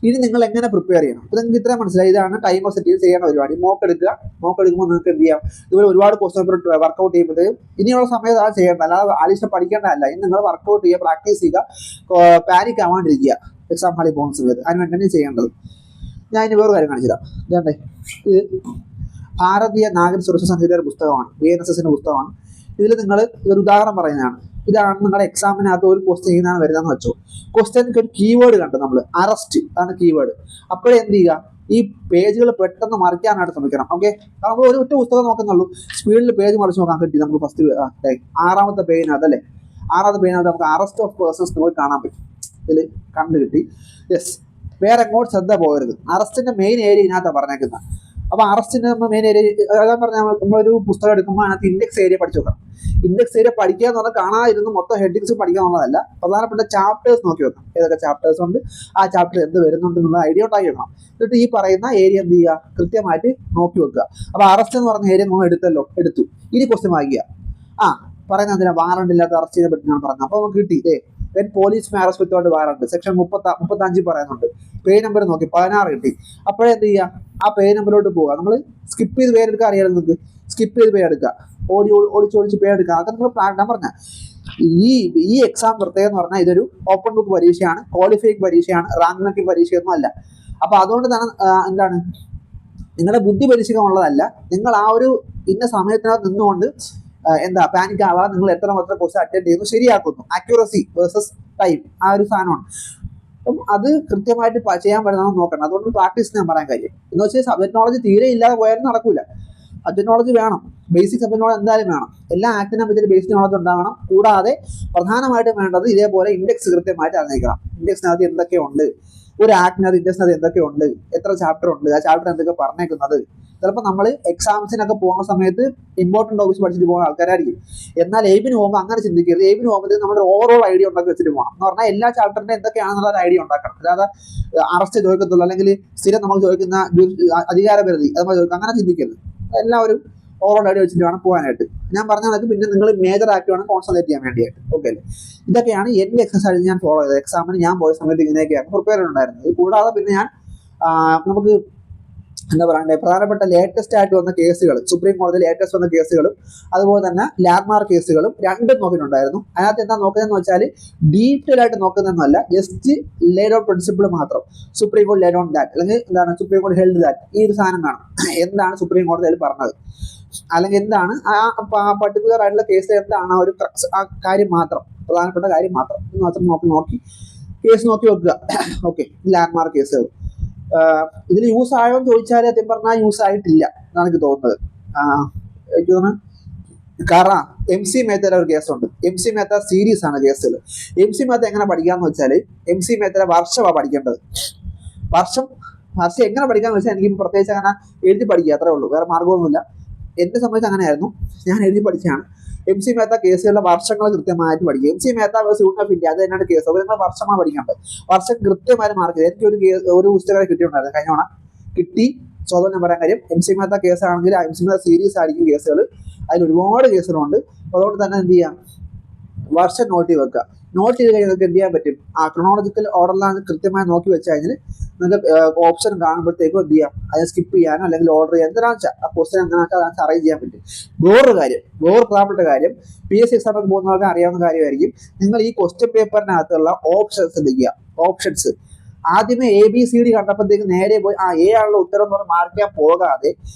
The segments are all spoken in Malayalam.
ഇനി നിങ്ങൾ എങ്ങനെ പ്രിപ്പയർ ചെയ്യണം? അപ്പോൾ നിങ്ങൾക്ക് ഇത്രയും മനസ്സിലായി. ഇതാണ് ടൈമർ സെറ്റ് ചെയ്ത് ചെയ്യേണ്ട പരിപാടി. മോക്ക് എടുക്കുക. മോക്ക് എടുക്കുമ്പോൾ നിങ്ങൾക്ക് എന്ത് ചെയ്യാം, ഇതുപോലെ ഒരുപാട് ക്വസ്റ്റ്യൻ പേപ്പർ വർക്കൗട്ട് ചെയ്യുമ്പോഴത്തേക്കും ഇനിയുള്ള സമയത്ത് അത് ചെയ്യേണ്ട, അല്ലാതെ ആലോചിച്ച് പഠിക്കേണ്ടതല്ല. ഇനി നിങ്ങൾ വർക്കൗട്ട് ചെയ്യുക, പ്രാക്ടീസ് ചെയ്യുക, പാനിക് ആവാണ്ടിരിക്കുക എക്സാം ഹാളിൽ പോകുന്ന സമയത്ത്. അതിന് വേണ്ടി തന്നെ ചെയ്യേണ്ടത്. ഞാൻ ഇനി വേറെ കാര്യം കാണിച്ചു തരാം. ഇതേണ്ടേ, ഇത് ഭാരതീയ നാഗരിക സുരക്ഷാ സമിതിയുടെ പുസ്തകമാണ്, BNSSന്റെ പുസ്തകമാണ്. ഇതിൽ നിങ്ങൾ ഇതൊരു ഉദാഹരണം പറയുന്നതാണ്. ഇതാണ് നിങ്ങളുടെ എക്സാമിനകത്ത് ഒരു ക്വസ്റ്റ്യൻ ചെയ്യുന്നതാണ് വരുന്നതെന്ന് വെച്ചോ. ക്വസ്റ്റ്യൻക്ക് ഒരു കീവേഡ് കണ്ടു നമ്മൾ, അറസ്റ്റ് ആണ് കീവേഡ്. അപ്പോഴേ എന്ത് ചെയ്യുക, ഈ പേജുകൾ പെട്ടെന്ന് മറിക്കാനായിട്ട് ശ്രമിക്കണം. ഓക്കെ, നമ്മൾ ഒരു ഒറ്റ പുസ്തകം നോക്കുന്നുള്ളൂ, സ്പീഡിൽ പേജ് മറിച്ച് നോക്കാൻ കിട്ടി. നമുക്ക് ഫസ്റ്റ് 6ാമത്തെ പേജിനകത്ത് അല്ലേ, 6ാമത്തെ പേജിനകത്ത് നമുക്ക് അറസ്റ്റ് ഓഫ് പേഴ്സൺസ് നമുക്ക് കാണാൻ പറ്റും. ഇതിൽ കണ്ടു കിട്ടി. യെസ്, വേറെ എങ്ങോട്ട് ശ്രദ്ധ പോകരുത്. അറസ്റ്റിന്റെ മെയിൻ ഏരിയ ഇതിനകത്താണ് പറഞ്ഞേക്കുന്നത്. അപ്പോൾ അറസ്റ്റിന്റെ മെയിൻ ഏരിയ അതാ പറഞ്ഞാൽ നമ്മളൊരു പുസ്തകം എടുക്കുമ്പോൾ അതിനകത്ത് ഇൻഡെക്സ് ഏരിയ പഠിച്ചു വെക്കണം. ഇൻഡെക്സ് ഏരിയ പഠിക്കുക എന്ന് പറഞ്ഞാൽ കാണാതിരുന്ന് മൊത്തം ഹെഡിങ്സ് പഠിക്കുക എന്നുള്ളതല്ല, പ്രധാനപ്പെട്ട ചാപ്റ്റേഴ്സ് നോക്കി വെക്കണം. ഏതൊക്കെ ചാപ്റ്റേഴ്സ് ഉണ്ട്, ആ ചാപ്റ്റർ എന്ത് വരുന്നുണ്ട് എന്നുള്ള ഐഡിയ ഉണ്ടാക്കി വെക്കണം. എന്നിട്ട് ഈ പറയുന്ന ഏരിയ എന്ത് ചെയ്യുക, കൃത്യമായിട്ട് നോക്കി വെക്കുക. അപ്പോൾ അറസ്റ്റ് എന്ന് പറഞ്ഞ ഏരിയ നമ്മൾ എടുത്തു. ഇനി ക്വസ്റ്റ്യൻ വായിക്കുക. പറയുന്നത് എന്തിനാ, വാറണ്ട് ഇല്ലാത്ത അറസ്റ്റ് ചെയ്ത പറ്റി ഞാൻ പറഞ്ഞത്. അപ്പോൾ നമുക്ക് കിട്ടി, when police may arrest without warrant, section 35 പറയുന്നുണ്ട്. പേജ് നമ്പർ നോക്കി 16 കിട്ടി. അപ്പോഴെന്ത് ചെയ്യുക, ആ പേജ് നമ്പറിലോട്ട് പോവുക. നമ്മൾ സ്കിപ്പ് ചെയ്ത് പേരെടുക്കുക, അറിയാം നിങ്ങൾക്ക്. സ്കിപ്പ് ചെയ്ത് പേരെടുക്കുക, ഓടിച്ച് പേരെടുക്കുക. അതൊക്കെ നിങ്ങൾ ഞാൻ പറഞ്ഞ ഈ എക്സാം പ്രത്യേകം എന്ന് പറഞ്ഞാൽ ഇതൊരു ഓപ്പൺ ബുക്ക് പരീക്ഷയാണ്, ക്വാളിഫയിങ് പരീക്ഷയാണ്, റാങ്ക് മാർക്കിംഗ് പരീക്ഷയൊന്നും അല്ല. അപ്പോൾ അതുകൊണ്ട് തന്നെ എന്താണ്, നിങ്ങളുടെ ബുദ്ധി പരീക്ഷിക്കാനുള്ളതല്ല. നിങ്ങൾ ആ ഒരു ഇന്ന സമയത്തിനകത്ത് നിന്നുകൊണ്ട് പാനിക് ആവാതെ നിങ്ങൾ എത്ര ക്വസ്റ്റ്യൻ അറ്റൻഡ് ചെയ്യുന്നു, ശരിയാക്കുന്നു. ആക്യുറസി വേഴ്സസ് ടൈം, ആ ഒരു സാധനമാണ്. അപ്പം അത് കൃത്യമായിട്ട് ചെയ്യാൻ പറ്റുന്നതെന്ന് നോക്കണം. അതുകൊണ്ട് പ്രാക്ടീസ് ഞാൻ പറയാൻ കാര്യം എന്ന് വെച്ചാൽ സബ്ജക്ട് നോളജ് തീരെ ഇല്ലാതെ പോയാലും നടക്കൂല. സബ്ജക്ട് നോളജ് വേണം, ബേസിക് സബ്ജക്ട് നോളജ് എന്തായാലും വേണം. എല്ലാ ആക്ടിനെ പറ്റി ബേസിക് നോളജ് ഉണ്ടാവണം. കൂടാതെ പ്രധാനമായിട്ടും വേണ്ടത് ഇതേപോലെ ഇൻഡെക്സ് കൃത്യമായിട്ട് അറിഞ്ഞിരിക്കണം. ഇൻഡെക്സിനകത്ത് എന്തൊക്കെയുണ്ട്, ഒരു ആക്ടിനകത്ത് ഇൻഡെക്സിനകത്ത് എന്തൊക്കെയുണ്ട്, എത്ര ചാപ്റ്റർ ഉണ്ട്, ആ ചാപ്റ്റർ എന്തൊക്കെ പറഞ്ഞേക്കുന്നത്. ചിലപ്പോൾ നമ്മൾ എക്സാംസിനൊക്കെ പോകുന്ന സമയത്ത് ഇമ്പോർട്ടൻ്റ് ടോപ്പിക്സ് പഠിച്ചിട്ട് പോകുന്ന ആൾക്കാരായിരിക്കും. എന്നാൽ എയിമിന് പോകുമ്പോൾ അങ്ങനെ ചിന്തിക്കരുത്. എയിമിന് പോകുമ്പോൾ നമ്മുടെ ഓവറോൾ ഐഡിയ ഉണ്ടാക്കി വെച്ചിട്ട് പോകണം. എന്ന് പറഞ്ഞാൽ എല്ലാ ചാപ്റ്ററിൻ്റെ എന്തൊക്കെയാണെന്നുള്ള ഒരു ഐഡിയ ഉണ്ടാക്കണം. അല്ലാതെ അറസ്റ്റ് ചോദിക്കത്തുള്ളൂ, അല്ലെങ്കിൽ സ്ഥിരം നമ്മൾ ചോദിക്കുന്ന അധികാരപരിധി അത് നമ്മൾ ചോദിക്കും, അങ്ങനെ ചിന്തിക്കരുത്. എല്ലാവരും ഓവറോൾ ഐഡിയ വെച്ചിട്ട് വേണം പോകാനായിട്ട്. ഞാൻ പറഞ്ഞതൊക്കെ പിന്നെ നിങ്ങൾ മേജർ ആയിട്ട് വേണം കോൺസെൻട്രേറ്റ് ചെയ്യാൻ വേണ്ടിയിട്ട്. ഓക്കെ അല്ലേ? ഇതൊക്കെയാണ് എൻ്റെ എക്സസൈസ് ഞാൻ ഫോളോ ചെയ്തത്. എക്സാമിന് ഞാൻ പോയ സമയത്ത് ഇങ്ങനെയൊക്കെയാണ് പ്രിപ്പയർ ഉണ്ടായിരുന്നത്. കൂടാതെ പിന്നെ ഞാൻ നമുക്ക് എന്താ പറയണ്ടേ, പ്രധാനപ്പെട്ട ലേറ്റസ്റ്റ് ആയിട്ട് വന്ന കേസുകൾ, സുപ്രീം കോടതി ലേറ്റസ്റ്റ് വന്ന കേസുകളും അതുപോലെ തന്നെ ലാൻഡ്മാർക്ക് കേസുകളും രണ്ടും നോക്കിയിട്ടുണ്ടായിരുന്നു. അതിനകത്ത് എന്താ നോക്കുന്നതെന്ന് വെച്ചാൽ ഡീറ്റെയിൽ ആയിട്ട് നോക്കുന്നതെന്നല്ല, ജസ്റ്റ് ലേഡ് ഔട്ട് പ്രിൻസിപ്പിൾ മാത്രം. സുപ്രീം കോടതി ലേഡ് ഓൺ ദാറ്റ്, അല്ലെങ്കിൽ എന്താണ് സുപ്രീം കോടതി ഹെൽഡ് ദാറ്റ്, ഈ ഒരു സാധനം കാണും. എന്താണ് സുപ്രീം കോടതി അതിൽ പറഞ്ഞത്, അല്ലെങ്കിൽ എന്താണ് ആ പർട്ടിക്കുലർ ആയിട്ടുള്ള കേസ്, എന്താണ് ആ ഒരു ആ കാര്യം മാത്രം, പ്രധാനപ്പെട്ട കാര്യം മാത്രം നോക്കി കേസ് നോക്കി വെക്കുക. ഓക്കെ, ലാൻഡ്മാർക്ക് കേസുകൾ ഇതിൽ യൂസ് ആയോ എന്ന് ചോദിച്ചാൽ സത്യം പറഞ്ഞാൽ യൂസ് ആയിട്ടില്ല എന്നാണ് എനിക്ക് തോന്നുന്നത്. എനിക്ക് തോന്നുന്നു, കാരണം MC മേത്തയുടെ ഒരു കേസുണ്ട്. MC മേത്ത സീരീസ് ആണ് കേസുകൾ. MC മേത്ത എങ്ങനെ പഠിക്കാന്ന് വെച്ചാൽ, MC മേത്തയുടെ വർഷമാണ് പഠിക്കേണ്ടത്. വർഷം എങ്ങനെ പഠിക്കാന്ന് വെച്ചാൽ എനിക്ക് പ്രത്യേകിച്ച് അങ്ങനെ എഴുതി പഠിക്കുക, അത്രേ ഉള്ളൂ, വേറെ മാർഗ്ഗമൊന്നുമില്ല. എന്നെ സംബന്ധിച്ച് അങ്ങനെയായിരുന്നു, ഞാൻ എഴുതി പഠിച്ചാണ്. MC മേത്ത കേസുകളുടെ വർഷങ്ങൾ കൃത്യമായിട്ട് പഠിക്കുക. MC Mehta versus union of India, അത് തന്നെയാണ് കേസ്. അവർ നിങ്ങൾ വർഷമാണ് പഠിക്കേണ്ടത്. വർഷം കൃത്യമായിട്ട് മാർക്ക് ചെയ്ത് എനിക്ക് ഒരു പുസ്തകം കിട്ടിയിട്ടുണ്ടായിരുന്നു കഴിഞ്ഞ തവണ. കിട്ടി സ്വതം ഞാൻ പറയാൻ കാര്യം, MC മേത്ത കേസാണെങ്കിൽ MC മേത്ത സീരീസ് ആയിരിക്കും കേസുകൾ. അതിൽ ഒരുപാട് കേസുകളുണ്ട്. അതുകൊണ്ട് തന്നെ എന്ത് ചെയ്യാം, വർഷം നോട്ട് ചെയ്ത് വെക്കുക. നോട്ട് ചെയ്ത് കഴിഞ്ഞാൽ നിങ്ങൾക്ക് എന്ത് ചെയ്യാൻ പറ്റും, ആ ക്രോണോളജിക്കൽ ഓർഡറിലാണ് കൃത്യമായി നോക്കി വെച്ച് കഴിഞ്ഞാൽ നിങ്ങൾക്ക് ഓപ്ഷൻ കാണുമ്പോഴത്തേക്കും എന്ത് ചെയ്യാം, അതിനെ സ്കിപ്പ് ചെയ്യാനോ അല്ലെങ്കിൽ ഓർഡർ ചെയ്യാൻ എന്താണെന്ന് വെച്ചാൽ ആ ക്വസ്റ്റൻ എന്താണെന്ന് വെച്ചാൽ അത് അറേഞ്ച് ചെയ്യാൻ പറ്റും. വേറൊരു പ്രധാനപ്പെട്ട കാര്യം, PSC എക്സാമിന് പോകുന്നവർക്ക് അറിയാവുന്ന കാര്യമായിരിക്കും. നിങ്ങൾ ഈ ക്വസ്റ്റ്യൻ പേപ്പറിനകത്തുള്ള ഓപ്ഷൻസ് ശ്രദ്ധിക്കുക. ഓപ്ഷൻസ് ആദ്യമേ ABCD കണ്ടപ്പോഴത്തേക്ക് നേരെ പോയി A ആണല്ലോ ഉത്തരം എന്ന് പറഞ്ഞ് മാർക്ക് ചെയ്യാൻ പോകാതെ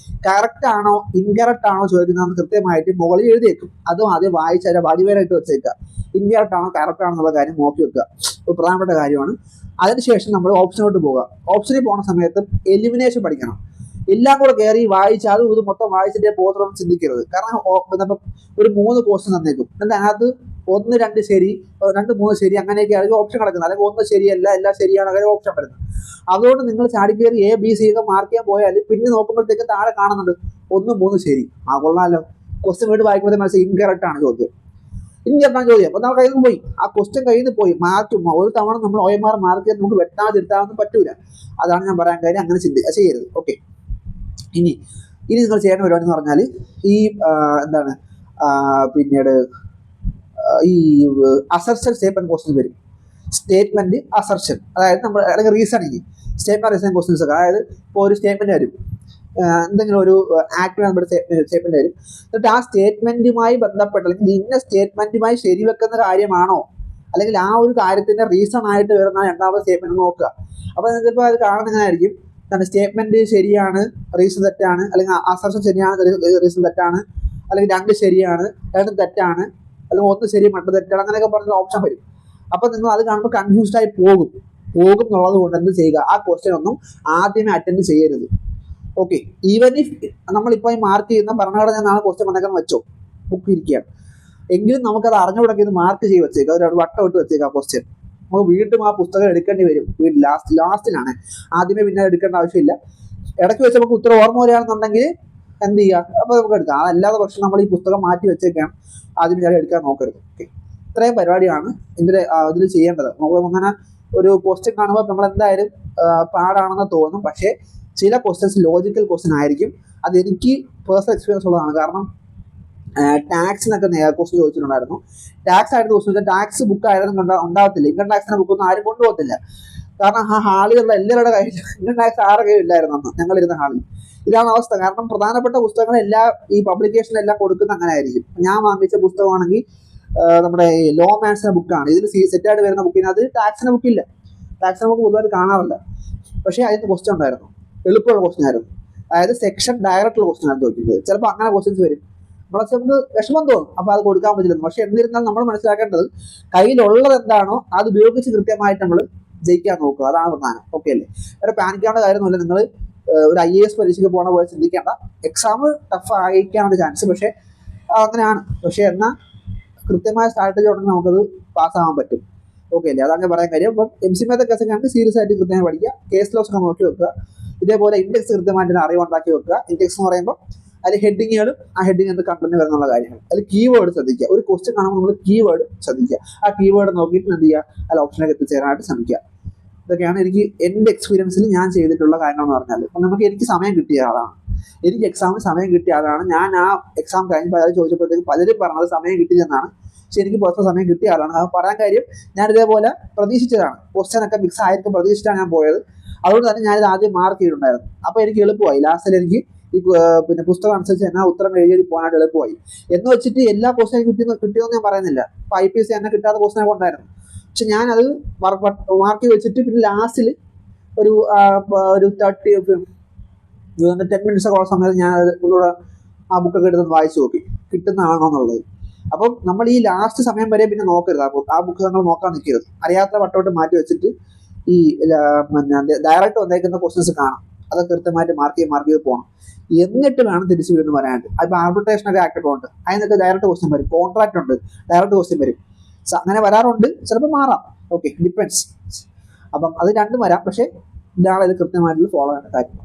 കറക്റ്റ് ആണോ ഇൻകറക്റ്റ് ആണോ ചോദിക്കുന്നതെന്ന് കൃത്യമായിട്ട് മുകളിൽ എഴുതി വെക്കും. അതും ആദ്യം വായിച്ചാൽ വടിവേരായിട്ട് വെച്ചേക്കുക. ഇൻകറക്റ്റ് ആണോ കറക്റ്റ് ആണോ എന്നുള്ള കാര്യം നോക്കി വെക്കുക. ഒരു പ്രധാനപ്പെട്ട കാര്യമാണ്. അതിനുശേഷം നമ്മൾ ഓപ്ഷനോട്ട് പോവുക. ഓപ്ഷനിൽ പോകുന്ന സമയത്ത് എലിമിനേഷൻ പഠിക്കണം. എല്ലാം കൂടെ കയറി വായിച്ചാൽ ഇത് മൊത്തം വായിച്ചിട്ടേ പോകണമെന്ന് ചിന്തിക്കരുത്. കാരണം ഒരു 3 ക്വസ്റ്റ്യൻ തന്നേക്കും, എന്നിട്ട് അതിനകത്ത് 1, 2 ശരി, 2, 3 ശരി, അങ്ങനെയൊക്കെ ആയിരിക്കും ഓപ്ഷൻ കിടക്കുന്നത്. അല്ലെങ്കിൽ 1 ശരിയല്ല, എല്ലാം ശരിയാണ്, അങ്ങനെ ഓപ്ഷൻ വരുന്നത്. അതുകൊണ്ട് നിങ്ങൾ ചാടിക്കയറി ABC ഒക്കെ മാർക്ക് ചെയ്യാൻ പോയാൽ പിന്നെ നോക്കുമ്പോഴത്തേക്ക് താഴെ കാണുന്നുണ്ട് 1, 3 ശരി. കൊള്ളാമല്ലോ. ക്വസ്റ്റ്യൻ വീട് വായിക്കുമ്പോൾ മനസ്സിൽ ഇൻകറക്റ്റ് ആണ് ചോദ്യം. അപ്പോൾ നമ്മൾ കയ്യിൽ നിന്ന് പോയി, ആ ക്വസ്റ്റ്യൻ കയ്യിൽ നിന്ന് പോയി. മാർക്കും ഒരു തവണ നമ്മൾ OMR മാർക്ക് ചെയ്ത് നമുക്ക് വെട്ടാതിരുത്താനൊന്നും പറ്റൂല. അതാണ് ഞാൻ പറയാൻ കാര്യം, അങ്ങനെ ചെയ്യരുത്. ഓക്കെ, ഇനി നിങ്ങൾ ചെയ്യേണ്ട പരിപാടി എന്ന് പറഞ്ഞാൽ ഈ എന്താണ് പിന്നീട് ഈ അസർഷൻ സ്റ്റേറ്റ്മെന്റ് ക്വസ്റ്റ്യൻ വരും. സ്റ്റേറ്റ്മെന്റ് അസർഷൻ, അതായത് നമ്മൾ അല്ലെങ്കിൽ സ്റ്റേറ്റ്മെന്റ് റീസണിങ് ക്വസ്റ്റ്യൻസ് ഒക്കെ. അതായത് ഇപ്പോൾ ഒരു സ്റ്റേറ്റ്മെന്റ് വരും, എന്തെങ്കിലും ഒരു ആക്ട് സ്റ്റേറ്റ്മെന്റ് വരും, എന്നിട്ട് ആ സ്റ്റേറ്റ്മെന്റുമായി ബന്ധപ്പെട്ട് അല്ലെങ്കിൽ ഇന്ന സ്റ്റേറ്റ്മെന്റുമായി ശരിവെക്കുന്ന കാര്യമാണോ അല്ലെങ്കിൽ ആ ഒരു കാര്യത്തിന്റെ റീസൺ ആയിട്ട് വരുന്ന രണ്ടാമത്തെ സ്റ്റേറ്റ്മെന്റ് നോക്കുക. അപ്പോൾ ചിലപ്പോൾ അത് കാണുന്നതായിരിക്കും സ്റ്റേറ്റ്മെന്റ് ശരിയാണ് റീസൺ തെറ്റാണ്, അല്ലെങ്കിൽ അസംപ്ഷൻ ശരിയാണ് റീസൺ തെറ്റാണ്, അല്ലെങ്കിൽ രണ്ട് ശരിയാണ് രണ്ടും തെറ്റാണ്, അല്ലെങ്കിൽ ഒന്ന് ശരി മറ്റൊന്ന് തെറ്റാണ്, അങ്ങനെയൊക്കെ പറഞ്ഞ ഓപ്ഷൻ വരും. അപ്പോൾ നിങ്ങൾ അത് കാണുമ്പോൾ കൺഫ്യൂസ്ഡ് ആയി പോകും എന്നുള്ളത് കൊണ്ട് എന്ത് ചെയ്യുക, ആ ക്വസ്റ്റ്യൻ ഒന്നും ആദ്യമേ അറ്റൻഡ് ചെയ്യരുത്. ഓക്കെ, ഈവൻ ഇഫ് നമ്മളിപ്പോൾ മാർക്ക് ചെയ്യുന്ന ഭരണഘടന എന്നാണ് ക്വസ്റ്റ്യൻ വന്നേക്കെന്ന് വെച്ചോ, ബുക്ക് ഇരിക്കുകയാണ്, എങ്കിലും നമുക്കത് അറിഞ്ഞുകൂടെങ്കിൽ ഇത് മാർക്ക് ചെയ്ത് വെച്ചേക്കാം, ഒരു വട്ടം ഇട്ട് വെച്ചേക്കാം ക്വസ്റ്റ്യൻ. നമുക്ക് വീണ്ടും ആ പുസ്തകം എടുക്കേണ്ടി വരും, ലാസ്റ്റിലാണ്, ആദ്യമേ പിന്നെ എടുക്കേണ്ട ആവശ്യമില്ല. ഇടയ്ക്ക് വെച്ച് നമുക്ക് ഉത്തരം ഓർമ്മ വരികയാണെന്നുണ്ടെങ്കിൽ എന്ത് ചെയ്യുക, അപ്പോൾ നമുക്ക് എടുക്കാം. അതല്ലാതെ പക്ഷെ നമ്മൾ ഈ പുസ്തകം മാറ്റി വെച്ചേക്കാം, ആദ്യം ഞാൻ എടുക്കാൻ നോക്കരുത്. ഓക്കെ, ഇത്രയും പരിപാടിയാണ് ഇതിൽ ചെയ്യേണ്ടത്. നമുക്ക് അങ്ങനെ ഒരു ക്വസ്റ്റ്യൻ കാണുമ്പോൾ നമ്മൾ എന്തായാലും പാടാണെന്ന് തോന്നും, പക്ഷേ ചില ക്വസ്റ്റ്യൻസ് ലോജിക്കൽ ക്വസ്റ്റ്യൻ ആയിരിക്കും. അതെനിക്ക് പേഴ്സണൽ എക്സ്പീരിയൻസ് ഉള്ളതാണ്. കാരണം ടാക്സിനൊക്കെ ക്വസ്റ്റ്യൻ ചോദിച്ചിട്ടുണ്ടായിരുന്നു. ടാക്സ് ആയിരുന്നു ക്വസ്റ്റ്യൻ വെച്ചാൽ ടാക്സ് ബുക്ക് ആയിരുന്നു ഉണ്ടാവത്തില്ല, ഇൻകം ടാക്സിന്റെ ബുക്കൊന്നും ആരും കൊണ്ടുപോകത്തില്ല. കാരണം ആ ഹാളിലുള്ള എല്ലാവരുടെ കയ്യിൽ ഇൻകം ടാക്സ് ആരുടെ കയ്യിൽ ഇല്ലായിരുന്നു അന്ന് ഞങ്ങളിരുന്ന ഹാളിൽ. ഇതാണ് അവസ്ഥ. കാരണം പ്രധാനപ്പെട്ട പുസ്തകങ്ങളെല്ലാം ഈ പബ്ലിക്കേഷനിലെല്ലാം കൊടുക്കുന്ന അങ്ങനെ ആയിരിക്കും. ഞാൻ വാങ്ങിച്ച പുസ്തകമാണെങ്കിൽ നമ്മുടെ ലോ മാത്സിന്റെ ബുക്കാണ്. ഇതിൽ സെറ്റായിട്ട് വരുന്ന ബുക്കിനകത്ത് ടാക്സിന്റെ ബുക്കില്ല. ടാക്സിന്റെ ബുക്ക് പൊതുവായിട്ട് കാണാറില്ല. പക്ഷേ അതിന് ക്വസ്റ്റ്യൻ ഉണ്ടായിരുന്നു, എളുപ്പമുള്ള ക്വസ്റ്റ്യൻ ആയിരുന്നു. അതായത് സെക്ഷൻ ഡയറക്റ്റുള്ള ക്വസ്റ്റ്യൻ ആണ് ചോദിക്കുന്നത്. ചിലപ്പോൾ അങ്ങനെ ക്വസ്റ്റ്യൻസ് വരും, നമ്മളെ നമുക്ക് വിഷമം തോന്നും, അപ്പോൾ അത് കൊടുക്കാൻ പറ്റില്ലെന്ന്. പക്ഷെ എന്നിരുന്നാൽ നമ്മൾ മനസ്സിലാക്കേണ്ടത് കയ്യിലുള്ളത് എന്താണോ അത് ഉപയോഗിച്ച് കൃത്യമായിട്ട് നമ്മൾ ജയിക്കാൻ നോക്കുക, അതാണ് പ്രധാനം. ഓക്കെ അല്ലേ? വേറെ പാനിക്കേണ്ട കാര്യമൊന്നുമില്ല. നിങ്ങൾ ഒരു IAS പരീക്ഷയ്ക്ക് പോകണ പോലെ ചിന്തിക്കേണ്ട. എക്സാം ടഫ് ആയിരിക്കാനുള്ള ചാൻസ്, പക്ഷേ അങ്ങനെയാണ്. പക്ഷേ എന്നാൽ കൃത്യമായ സ്ട്രാറ്റജി ഉണ്ടെങ്കിൽ നമുക്കത് പാസ്സാകാൻ പറ്റും. ഓക്കെ അല്ലേ? അതാണ് പറയാൻ കാര്യം. അപ്പം MC മാത്ത കേസൊക്കെ ആണെങ്കിൽ സീരിയസ് ആയിട്ട് കൃത്യമായി പഠിക്കുക, കേസ് ലോസ് ഒക്കെ നോക്കി വെക്കുക. ഇതേപോലെ ഇൻഡെക്സ് കൃത്യമായിട്ട് അറിവുണ്ടാക്കി വെക്കുക. ഇൻഡെക്സ് എന്ന് പറയുമ്പോൾ അതിൽ ഹെഡിങ്ങുകളും ആ ഹെഡിങ് എന്ത് കണ്ടെന്ന് വരുന്നുള്ള കാര്യങ്ങൾ. അതിൽ കീവേഡ് ശ്രദ്ധിക്കുക. ഒരു ക്വസ്റ്റ്യൻ കാണുമ്പോൾ നമ്മൾ കീവേഡ് ശ്രദ്ധിക്കുക. ആ കീവേഡ് നോക്കിയിട്ട് എന്ത് ചെയ്യുക, ആ ഓപ്ഷനിലേക്ക് എത്തിച്ചേരാനായിട്ട് ശ്രമിക്കുക. ഇതൊക്കെയാണ് എൻ്റെ എക്സ്പീരിയൻസിൽ ഞാൻ ചെയ്തിട്ടുള്ള കാര്യങ്ങൾ എന്ന് പറഞ്ഞാൽ. അപ്പം എനിക്ക് സമയം കിട്ടിയ ആളാണ്, എനിക്ക് എക്സാമിന് സമയം കിട്ടിയ ആളാണ് ഞാൻ. ആ എക്സാം കഴിഞ്ഞ് പലരും ചോദിച്ചപ്പോഴത്തേക്കും പലരും പറഞ്ഞത് സമയം കിട്ടിയെന്നാണ്. പക്ഷെ എനിക്ക് പുറത്തെ സമയം കിട്ടിയ ആളാണ്. അത് പറയാൻ കാര്യം ഞാൻ ഇതേപോലെ പ്രതീക്ഷിച്ചതാണ്. ക്വസ്റ്റ്യൻ ഒക്കെ മിക്സ് ആയിരിക്കും പ്രതീക്ഷിച്ചാണ് ഞാൻ പോയത്. അതുകൊണ്ട് തന്നെ ഞാനിത് ആദ്യം മാർക്ക് ചെയ്തിട്ടുണ്ടായിരുന്നു. അപ്പോൾ എനിക്ക് എളുപ്പമായി. ലാസ്റ്റിൽ എനിക്ക് ഈ പിന്നെ പുസ്തകം അനുസരിച്ച് എന്നാ ഉത്തരം എഴുതി പോകാനായിട്ട് എളുപ്പമായി. എന്ന് വെച്ചിട്ട് എല്ലാ ക്വസ്റ്റ്യനും കിട്ടിയോന്ന് ഞാൻ പറയുന്നില്ല. ഇപ്പോൾ IPSC തന്നെ കിട്ടാത്ത ക്വസ്റ്റ്യനൊക്കെ ഉണ്ടായിരുന്നു. പക്ഷെ ഞാനത് മാർക്ക് വെച്ചിട്ട് പിന്നെ ലാസ്റ്റിൽ ഒരു 10 മിനിറ്റ്സ് ഒക്കെ ഉള്ള സമയത്ത് ഞാൻ ഒന്നുകൂടെ ആ ബുക്കൊക്കെ എടുത്ത് വായിച്ചു നോക്കി കിട്ടുന്നതാണോ എന്നുള്ളത്. അപ്പം നമ്മൾ ഈ ലാസ്റ്റ് സമയം വരെ പിന്നെ നോക്കരുത്, ആ ബുക്ക് നമ്മൾ നോക്കാൻ നിൽക്കരുത്. അറിയാത്ത വട്ടോട്ട് മാറ്റി വെച്ചിട്ട് ഈ പിന്നെ ഡയറക്റ്റ് വന്നേക്കുന്ന ക്വസ്റ്റ്യൻസ് കാണാം, അതൊക്കെ കൃത്യമായിട്ട് മാർക്ക് ചെയ്ത് പോകണം. എന്നിട്ട് വേണം തിരിച്ച് വീണ്ടും വരാനായിട്ട്. അപ്പോൾ ആർബിട്രേഷനൊക്കെ ആക്ടൊക്കെ ഉണ്ട്, അതിനൊക്കെ ഡയറക്റ്റ് ക്വസ്റ്റ്യൻ വരും. കോൺട്രാക്ട് ഉണ്ട്, ഡയറക്റ്റ് ക്വസ്റ്റ്യൻ വരും. അങ്ങനെ വരാറുണ്ട്, ചിലപ്പോൾ മാറാം. Okay, depends. അപ്പം അത് രണ്ടും വരാം. പക്ഷേ ഇതാണ് ഇത് കൃത്യമായിട്ടുള്ള ഫോളോ ചെയ്യേണ്ട കാര്യം.